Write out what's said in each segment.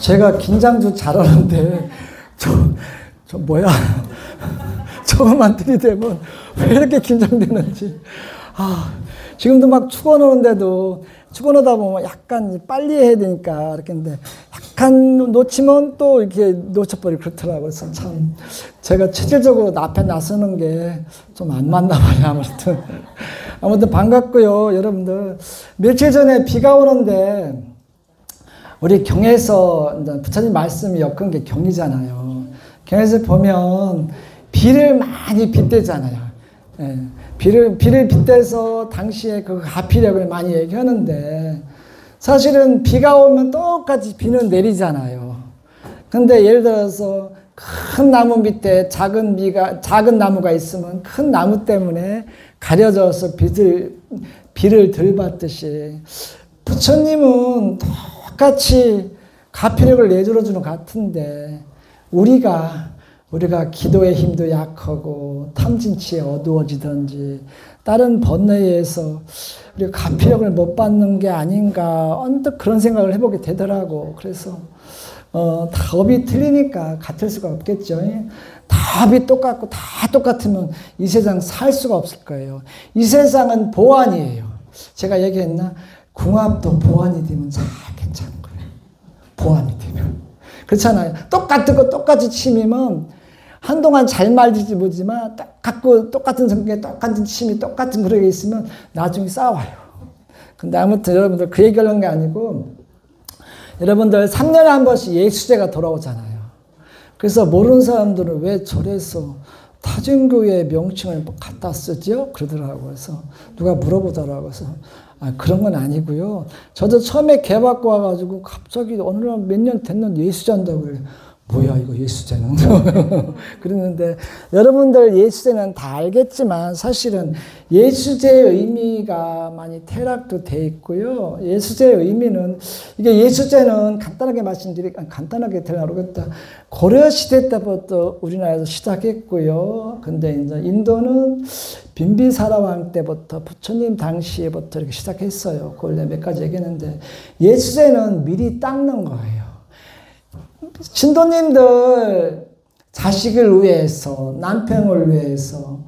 제가 긴장도 잘하는데 저 뭐야 저것만 들이대면 왜 이렇게 긴장되는지. 지금도 막 축어놓는데도 축어놓다 보면 약간 빨리 해야 되니까 이렇게 했는데 약간 놓치면 또 이렇게 놓쳐버리고 그렇더라고요. 그래서 참 제가 체질적으로 앞에 나서는 게 좀 안 맞나 봐요. 아무튼 반갑고요. 여러분들 며칠 전에 비가 오는데 우리 경에서 부처님 말씀이 엮은 게 경이잖아요. 경에서 보면 비를 많이 빗대잖아요. 예, 비를 빗대서 당시에 그 가피력을 많이 얘기하는데 사실은 비가 오면 똑같이 비는 내리잖아요. 근데 예를 들어서 큰 나무 밑에 작은 나무가 있으면 큰 나무 때문에 가려져서 비를 덜 받듯이 부처님은 똑같이 가피력을 내줄어주는 것 같은데 우리가 기도의 힘도 약하고 탐진치에 어두워지든지 다른 번뇌에 의해서 우리가 가피력을 못 받는 게 아닌가 언뜻 그런 생각을 해보게 되더라고. 그래서 답이 틀리니까 같을 수가 없겠죠. 답이 똑같고 다 똑같으면 이 세상 살 수가 없을 거예요. 이 세상은 보안이에요. 제가 얘기했나? 궁합도 보안이 되면 잘 괜찮은 거예요. 보안이 되면. 그렇잖아요. 똑같은 거 똑같이 침이면 한동안 잘 말리지 못지만 똑같은 성격에 똑같은 침이 똑같은 그릇에 있으면 나중에 싸워요. 근데 아무튼 여러분들 그 얘기를 한 게 아니고 여러분들 3년에 한 번씩 예수제가 돌아오잖아요. 그래서 모르는 사람들은 왜 절에서 타진교의 명칭을 갖다 쓰죠? 그러더라고요. 그래서 누가 물어보더라고요. 그래서 그런 건 아니고요. 저도 처음에 개받고 와가지고 갑자기 어느 날 몇 년 됐는데 예수제한다고 그래요. 뭐야 이거 예수제는. 그랬는데 여러분들 예수제는 다 알겠지만 사실은 예수제의 의미가 많이 퇴락도 돼 있고요. 예수제의 의미는 이게 예수제는 간단하게 모르겠다. 고려시대 때부터 우리나라에서 시작했고요. 근데 이제 인도는 빈비사라 왕 때부터 부처님 당시에부터 이렇게 시작했어요. 그걸 몇 가지 얘기했는데 예수제는 미리 닦는 거예요. 신도님들 자식을 위해서 남편을 위해서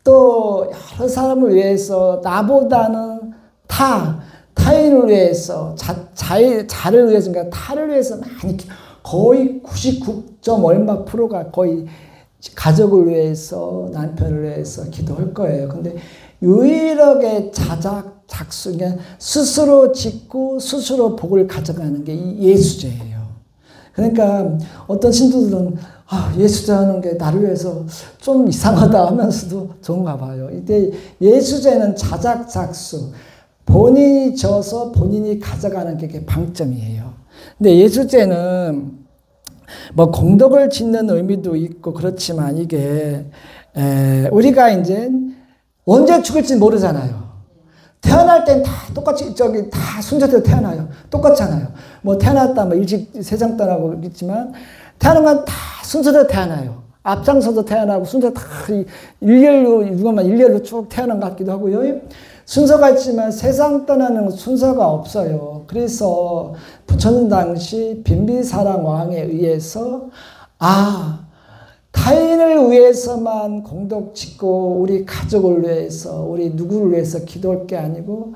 또 여러 사람을 위해서 나보다는 타인을 위해서 자를 위해서 그러니까 타를 위해서 많이 거의 99점 얼마 프로가 거의 가족을 위해서 남편을 위해서 기도할 거예요. 근데 유일하게 작수 그러니까 스스로 짓고 스스로 복을 가져가는 게 이 예수제예요. 그러니까 어떤 신도들은 예수제 하는 게 나를 위해서 좀 이상하다 하면서도 좋은가 봐요. 이때 예수제는 자작작수, 본인이 져서 본인이 가져가는 게 방점이에요. 근데 예수제는 뭐 공덕을 짓는 의미도 있고 그렇지만 이게 우리가 이제 언제 죽을지 모르잖아요. 태어날 땐 다 똑같이 다 순서대로 태어나요. 똑같잖아요. 뭐 태어났다 뭐 일찍 세상 떠나고 있지만 태어난 건 다 순서대로 태어나요. 앞장서도 태어나고 순서 다 일렬로 쭉 태어난 것 같기도 하고요. 순서가 있지만 세상 떠나는 순서가 없어요. 그래서 부처님 당시 빈비사랑 왕에 의해서 타인을 위해서만 공덕 짓고 우리 가족을 위해서 우리 누구를 위해서 기도할 게 아니고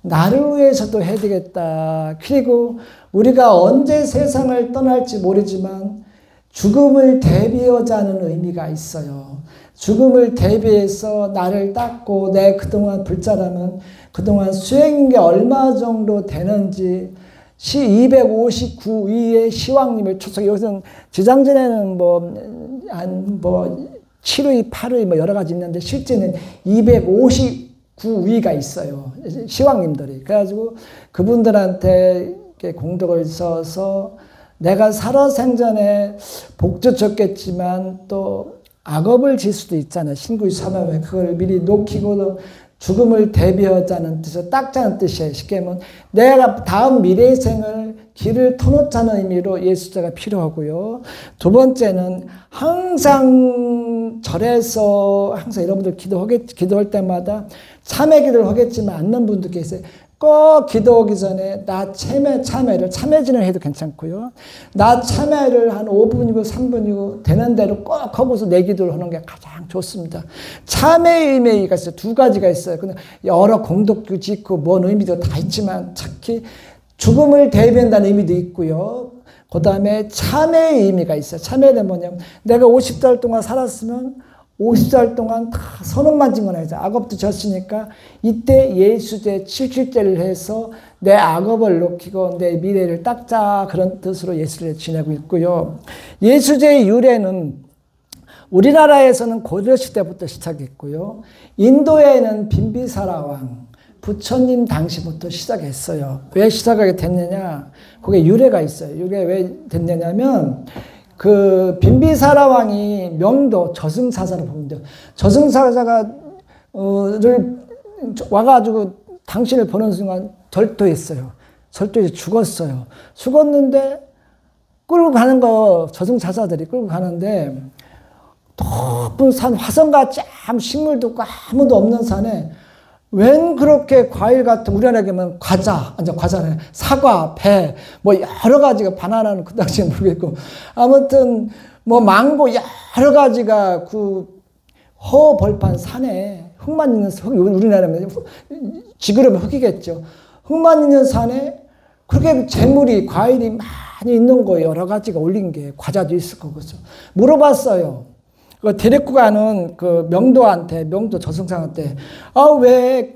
나를 위해서도 해야 되겠다. 그리고 우리가 언제 세상을 떠날지 모르지만 죽음을 대비하자 하는 의미가 있어요. 죽음을 대비해서 나를 닦고 내 그동안 불자라면 그동안 수행인 게 얼마 정도 되는지 259위의 시왕님을 초청, 여기서는 지장전에는 7의, 8의 여러 가지 있는데 실제는 259위가 있어요. 시왕님들이. 그래가지고 그분들한테 공덕을 써서 내가 살아생전에 복도 졌겠지만 또 악업을 질 수도 있잖아요. 신구이 삼합에 그걸 미리 녹이고 죽음을 대비하자는 뜻에서 닦자는 뜻이에요. 쉽게 하면 내가 다음 미래의 생을 길을 터놓자는 의미로 예수제가 필요하고요. 두 번째는 항상 절에서 항상 여러분들 기도할 때마다 참회 기도를 하겠지만 않는 분도 계세요. 꼭 기도 오기 전에 나 참회지는 해도 괜찮고요. 나 참회를 한 5분이고 3분이고 되는 대로 꼭 하고서 내 기도를 하는 게 가장 좋습니다. 참회의 의미가 있어요. 두 가지가 있어요. 근데 여러 공덕도 있고 뭔 의미도 다 있지만 특히 죽음을 대비한다는 의미도 있고요. 그 다음에 참회의 의미가 있어요. 참회는 뭐냐면 내가 50살 동안 살았으면 50살 동안 다 선언만 증언해야죠. 악업도 졌으니까 이때 예수제 70제를 해서 내 악업을 높이고 내 미래를 닦자 그런 뜻으로 예수를 지내고 있고요. 예수제의 유래는 우리나라에서는 고려시대부터 시작했고요. 인도에는 빈비사라 왕 부처님 당시부터 시작했어요. 왜 시작하게 됐느냐? 그게 유래가 있어요. 이게 왜 됐느냐면 그 빈비사라 왕이 명도 저승사자를 보는데 저승사자가 를 와가지고 당신을 보는 순간 절도했어요. 절도해서 죽었어요. 죽었는데 끌고 가는 거 저승사자들이 끌고 가는데 높은 산 화성같이 아무 식물도 없고 아무도 없는 산에 웬 그렇게 과일 같은 우리나라에는 과자, 완전 과자네. 사과, 배, 뭐 여러 가지가 바나나는 그 당시에 모르겠고 아무튼 뭐 망고 여러 가지가 그 허벌판 산에 흙만 있는 우리나라면 지그러면 흙이겠죠. 흙만 있는 산에 그렇게 재물이 과일이 많이 있는 거예요. 여러 가지가 올린 게 과자도 있을 거고 그죠. 물어봤어요. 그 데리고 가는 그 명도 저승사한테 왜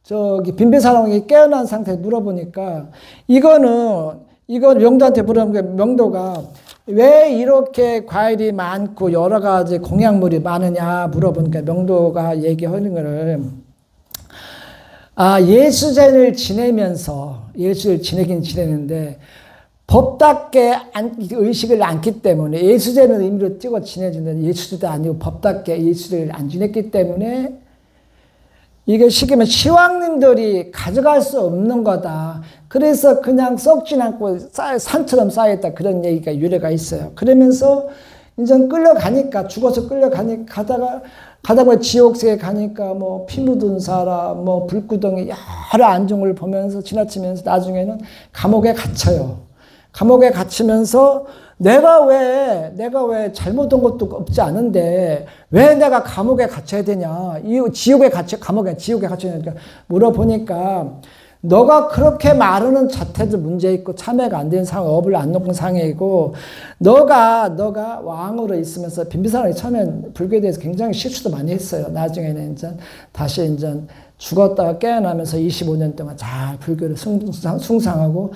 저기 빈비사라 왕이 깨어난 상태에 물어보니까 이건 명도한테 물어보니까 명도가 왜 이렇게 과일이 많고 여러 가지 공약물이 많으냐 물어보니까 명도가 얘기하는 거를 예수제를 지내면서 예수를 지내긴 지내는데 법답게 의식을 않기 때문에 예수제는 의미로 띄고 지내주는데 예수제도 아니고 법답게 예수제를 안 지냈기 때문에 이게 시기면 시왕님들이 가져갈 수 없는 거다. 그래서 그냥 썩진 않고 산처럼 쌓였다. 그런 얘기가 유래가 있어요. 그러면서 이제 끌려가니까 죽어서 끌려가니까 가다가 지옥세에 가니까 뭐 피 묻은 사람, 뭐 불구덩이 여러 안중을 보면서 지나치면서 나중에는 감옥에 갇혀요. 감옥에 갇히면서 내가 왜 잘못한 것도 없지 않은데 왜 내가 감옥에 갇혀야 되냐. 지옥에 갇혀야 되니까 물어보니까 너가 그렇게 말하는 자태도 문제 있고 참회가 안 되는 상황, 업을 안 놓은 상황이고 너가 왕으로 있으면서 빈비사랑이 처음엔 불교에 대해서 굉장히 실수도 많이 했어요. 나중에는 이제 다시 이제 죽었다가 깨어나면서 25년 동안 잘 불교를 숭상하고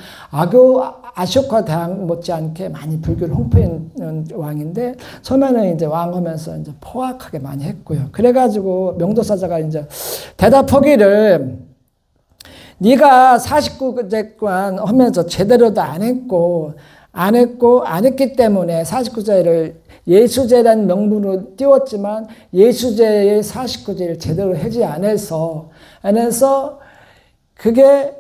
아쇼카 대왕 못지않게 많이 불교를 홍보한 왕인데 처음에는 이제 왕하면서 이제 포악하게 많이 했고요. 그래가지고 명도사자가 이제 대답하기를 네가 49제 동안 하면서 제대로도 안 했기 때문에 49제를 예수제라는 명분으로 띄웠지만 예수제의 49제를 제대로 하지 않아서 그게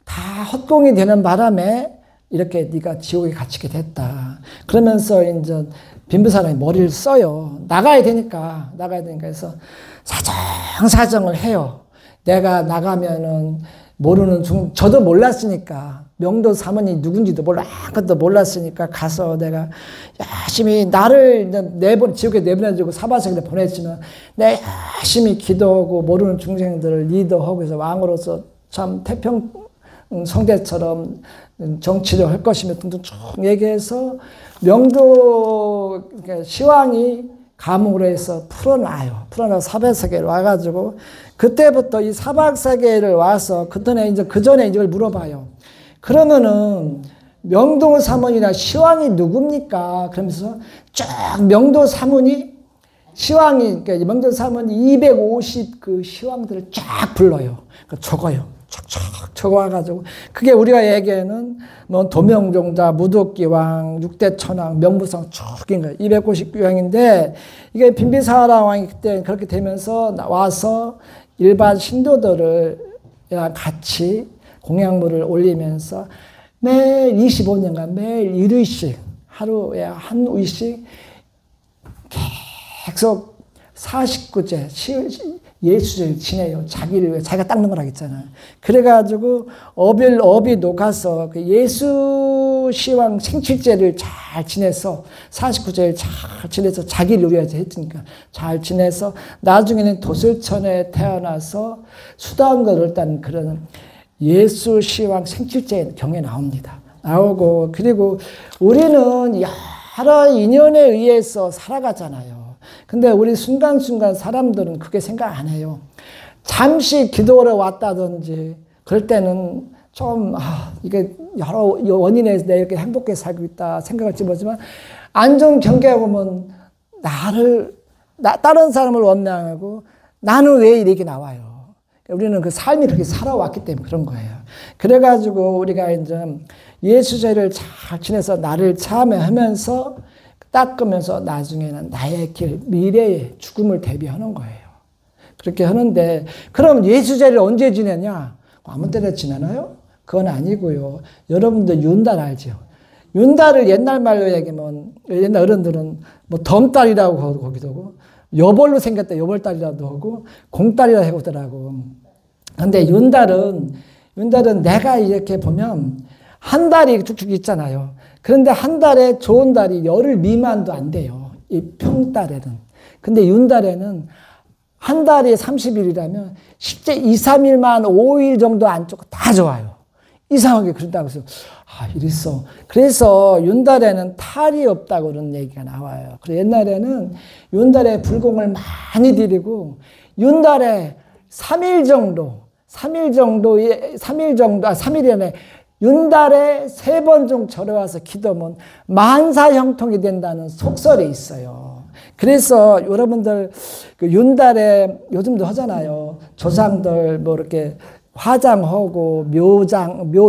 다 헛공이 되는 바람에 이렇게 네가 지옥에 갇히게 됐다. 그러면서 이제 빈비사랑이 머리를 써요. 나가야 되니까 해서 사정을 해요. 내가 나가면은 모르는 저도 몰랐으니까 명도 사모님이 누군지도 아무것도 몰랐으니까 가서 내가 열심히 나를 지옥에 내보내주고 사바세계에 보냈지만 내가 열심히 기도하고 모르는 중생들을 리더하고 해서 왕으로서 참 태평 성대처럼 정치를 할 것이며 등등 쭉 얘기해서 명도 시왕이 감옥으로 해서 풀어놔서 사바세계로 와가지고 그때부터 이 사바세계를 와서 그 전에 이걸 물어봐요. 그러면은 명도 사문이나 시왕이 누굽니까? 그러면서 쫙 명도 사문이 그러니까 명도 사문이 250 그 시왕들을 쫙 불러요. 적어요. 쫙 적어와가지고 그게 우리가 얘기하는 뭐 도명종자, 무도기왕, 육대천왕, 명부성 쭉인 거예요. 250왕인데 이게 빈비사라 왕이 그때 그렇게 되면서 와서 일반 신도들을 같이 공약물을 올리면서 매일 25년간 매일 1위씩 하루에 한 위씩 계속 49제 예수를 지내요. 자기를 위해 자기가 닦는 거라고 했잖아요. 그래가지고 업이 녹아서 그 예수 시왕 생칠제를 잘 지내서 49제를 잘 지내서 자기를 위해서 했으니까 잘 지내서 나중에는 도슬천에 태어나서 수다원과 넓다는 그런 예수 시왕 생칠제 경에 나옵니다. 나오고 그리고 우리는 여러 인연에 의해서 살아가잖아요. 근데 우리 순간순간 사람들은 그게 생각 안 해요. 잠시 기도하러 왔다든지 그럴 때는 좀 이게 여러 원인에 의해서 내가 이렇게 행복하게 살고 있다 생각할지 모르지만 안전 경계에 보면 다른 사람을 원망하고 나는 왜 이렇게 나와요. 우리는 그 삶이 그렇게 살아왔기 때문에 그런 거예요. 그래가지고 우리가 이제 예수제를 잘 지내서 나를 참여하면서 닦으면서 나중에는 나의 길, 미래의 죽음을 대비하는 거예요. 그렇게 하는데 그럼 예수제를 언제 지내냐? 아무 때나 지내나요? 그건 아니고요. 여러분들 윤달 알죠? 윤달을 옛날 말로 얘기하면 옛날 어른들은 뭐 덤달이라고 거기도 하고 여벌로 생겼다 여벌달이라도 하고 공달이라고 하더라고. 근데 윤달은 내가 이렇게 보면 한 달이 쭉쭉 있잖아요. 그런데 한 달에 좋은 달이 열흘 미만도 안 돼요. 이 평달에는. 근데 윤달에는 한 달이 30일이라면 실제 2, 3일만 5일 정도 안 좋고 다 좋아요. 이상하게 그런다고 해서 이랬어. 그래서 윤달에는 탈이 없다고 그런 얘기가 나와요. 그래서 옛날에는 윤달에 불공을 많이 드리고 윤달에 3일 정도 3일 안에 윤달에 3번 정도 절여와서 기도하면 만사형통이 된다는 속설이 있어요. 그래서 여러분들 그 윤달에 요즘도 하잖아요. 조상들 뭐 이렇게 화장하고 묘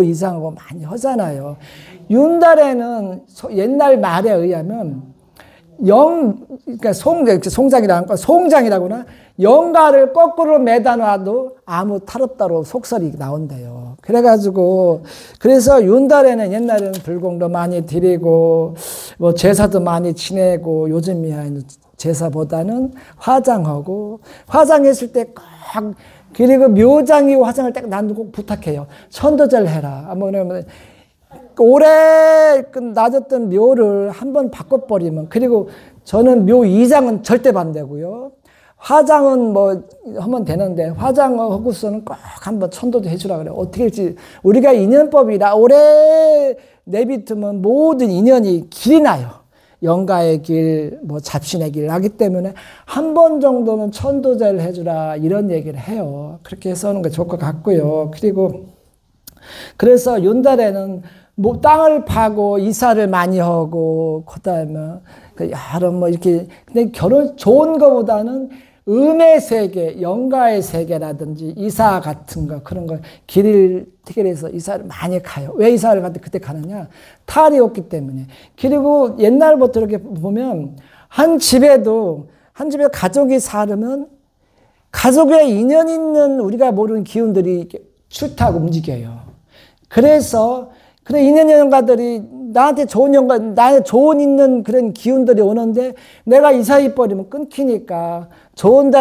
이상하고 많이 하잖아요. 윤달에는 옛날 말에 의하면 그러니까 송장이라거나 영가를 거꾸로 매다 놔도 아무 탈없다로 속설이 나온대요. 그래서 윤달에는 옛날에는 불공도 많이 드리고 뭐 제사도 많이 지내고 요즘이야 제사보다는 화장했을 때 꼭 그리고 묘장이 화장을 딱 나도 꼭 부탁해요. 천도제를 해라. 뭐냐면 오래 놔뒀던 묘를 한번 바꿔버리면 그리고 저는 묘 이장은 절대 반대고요. 화장은 뭐 하면 되는데 화장하고서는 꼭 한번 천도도 해주라 그래요. 어떻게 할지 우리가 인연법이라 오래 내비두면 모든 인연이 길이 나요. 영가의 길, 뭐 잡신의 길 나기 때문에 한 번 정도는 천도제를 해주라 이런 얘기를 해요. 그렇게 해서 하는 게 좋을 것 같고요. 그래서 윤달에는 뭐 땅을 파고 이사를 많이 하고 그다음에 여러 뭐 이렇게 근데 결혼 좋은 거보다는 음의 세계, 영가의 세계라든지 이사 같은 거 그런 거 길을 해서 이사를 많이 가요. 왜 이사를 그때 가느냐? 탈이 없기 때문에. 그리고 옛날부터 이렇게 보면 한 집에 가족이 살면 가족에 인연 있는 우리가 모르는 기운들이 출타하고 움직여요. 그래서 인연 영가들이 나한테 좋은 있는 그런 기운들이 오는데 내가 이사해 버리면 끊기니까 좋을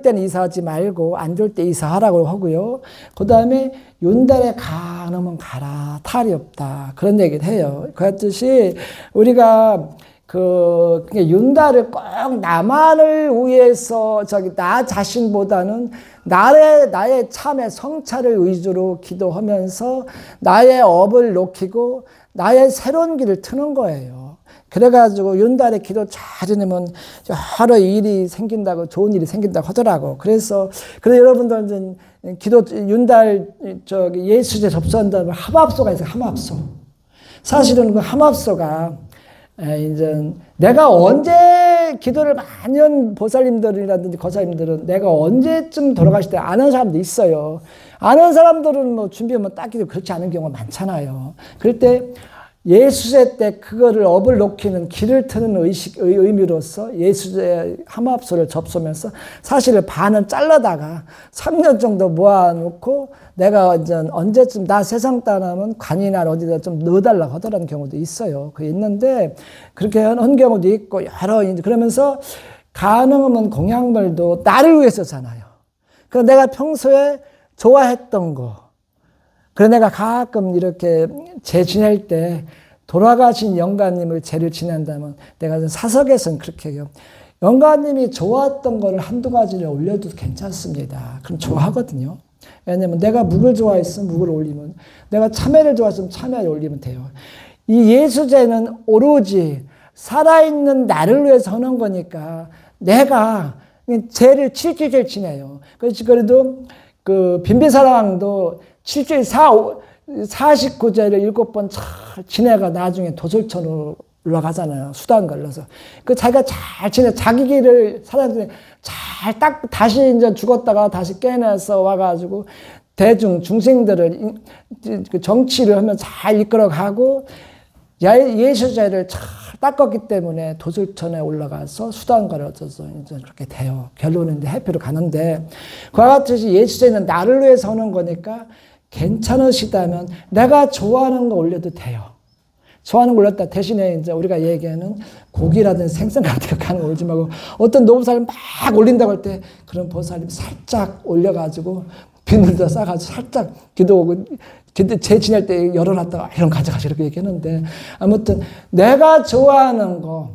때는 이사하지 말고 안 좋을 때 이사하라고 하고요. 그 다음에 윤달에 가능하면 가라. 탈이 없다. 그런 얘기를 해요. 그렇듯이 우리가 윤달을 꼭 나만을 위해서 나 자신보다는 나의 참의 성찰을 위주로 기도하면서 나의 업을 높이고 나의 새로운 길을 트는 거예요. 그래가지고 윤달에 기도 잘 해내면 여러 일이 생긴다고 좋은 일이 생긴다고 하더라고. 그래서 여러분들 윤달 예수제 접수한다면 합합소가 있어요. 합합소. 사실은 그 합합소가 이제 내가 언제 기도를 많이 한 보살님들이라든지 거사님들은 내가 언제쯤 돌아가실 때 아는 사람도 있어요. 아는 사람들은 뭐 준비하면 딱히 그렇지 않은 경우가 많잖아요. 그럴 때 예수제 때 그거를 업을 놓기는 길을 트는 의미로서 예수제 함합소를 접수하면서 사실 반은 잘라다가 3년 정도 모아놓고 내가 이제 언제쯤 나 세상 떠나면 관이나 어디다 좀 넣어달라고 하더라는 경우도 있어요. 그 있는데 그렇게 한 경우도 있고 여러 그러면서 가능하면 공약물도 나를 위해서잖아요. 그래서 내가 평소에 좋아했던 거, 그래서 내가 가끔 이렇게 제 지낼 때 돌아가신 영가님을 제를 지낸다면 내가 사석에서는 그렇게 해요. 영가님이 좋았던 거를 한두 가지를 올려도 괜찮습니다. 그럼 좋아하거든요. 왜냐면 내가 묵을 좋아했으면 묵을 올리면, 내가 참외를 좋아했으면 참외를 올리면 돼요. 이 예수제는 오로지 살아있는 나를 위해서 하는 거니까 내가 죄를 7주일 지내요. 그래도 그 빈비사랑도 7주일 49죄를 7번 잘 지내가 나중에 도솔천으로 올라가잖아요. 수단 걸려서. 그 자기가 잘 지내, 자기 길을 사람들이 잘 딱 다시 이제 죽었다가 다시 깨내서 와가지고 대중, 중생들을 그 정치를 하면 잘 이끌어가고 예수죄를 잘 닦았기 때문에 도솔천에 올라가서 수단가를 얻어서 이제 그렇게 돼요. 결론은 이제 해피로 가는데, 그와 같이 예수죄는 나를 위해서 하는 거니까 괜찮으시다면 내가 좋아하는 거 올려도 돼요. 좋아하는 거 올렸다 대신에 이제 우리가 얘기하는 고기라든지 생선 같은 거 가는 거 올리지 말고, 어떤 노보살님 막 올린다고 할 때 그런 보살님 살짝 올려가지고 비늘도 싸가지고 살짝 기도하고, 제 지낼 때 열어놨다가 이런 가져가시 이렇게 얘기하는데, 아무튼 내가 좋아하는 거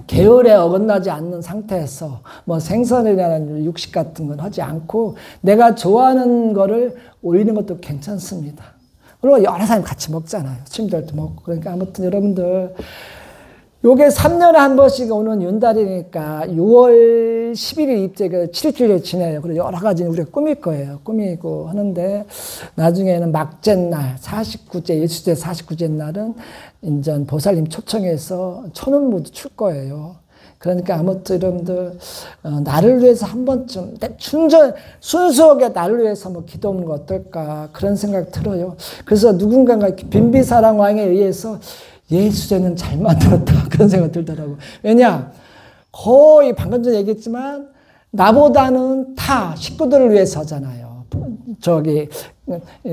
계율에 어긋나지 않는 상태에서 뭐 생선이나 육식 같은 건 하지 않고 내가 좋아하는 거를 올리는 것도 괜찮습니다. 그리고 여러 사람 같이 먹잖아요. 친구들도 먹고. 그러니까 아무튼 여러분들, 요게 3년에 한 번씩 오는 윤달이니까 6월 11일 입제가 7주일 지내요. 그리고 여러 가지 우리가 꾸밀 거예요. 꾸미고 하는데, 나중에는 막제날, 49제, 예수제 49제 날은 인전 보살님 초청해서 천운무도 출 거예요. 그러니까 아무튼 여러분들, 나를 위해서 한 번쯤 순수하게 나를 위해서 한번 기도하는 거 어떨까, 그런 생각 들어요. 그래서 누군가가 빈비사랑 왕에 의해서 예수제는 잘 만들었다, 그런 생각 들더라고. 왜냐, 거의 방금 전에 얘기했지만 나보다는 타 식구들을 위해서 하잖아요.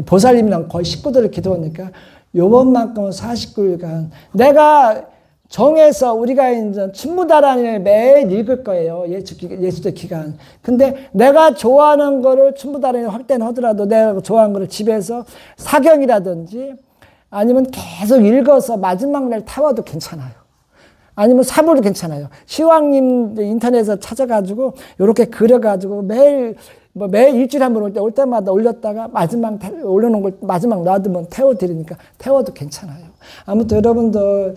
보살님이랑 거의 식구들을 기도하니까 요번만큼은 49일간 내가 정해서 우리가 이제 춘무다란을 매일 읽을 거예요. 예수제 기간. 근데 내가 좋아하는 거를 춘무다란을 할 때는 하더라도 내가 좋아하는 거를 집에서 사경이라든지 아니면 계속 읽어서 마지막 날 태워도 괜찮아요. 아니면 사부도 괜찮아요. 시황님 인터넷에서 찾아가지고 이렇게 그려가지고 매일 일주일에 한 번 올 때마다 올렸다가 마지막 올려놓은 걸 마지막 놔두면 태워드리니까 태워도 괜찮아요. 아무튼 여러분들,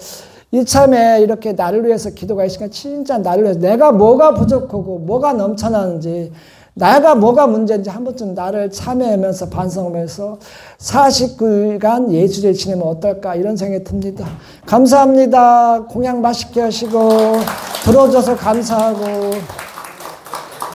이참에 이렇게 나를 위해서 기도가 있으니까 진짜 나를 위해서 내가 뭐가 부족하고 뭐가 넘쳐나는지, 내가 뭐가 문제인지 한 번쯤 나를 참여하면서 반성하면서 49일간 예수제를 지내면 어떨까, 이런 생각이 듭니다. 감사합니다. 공양 맛있게 하시고 들어줘서 감사하고.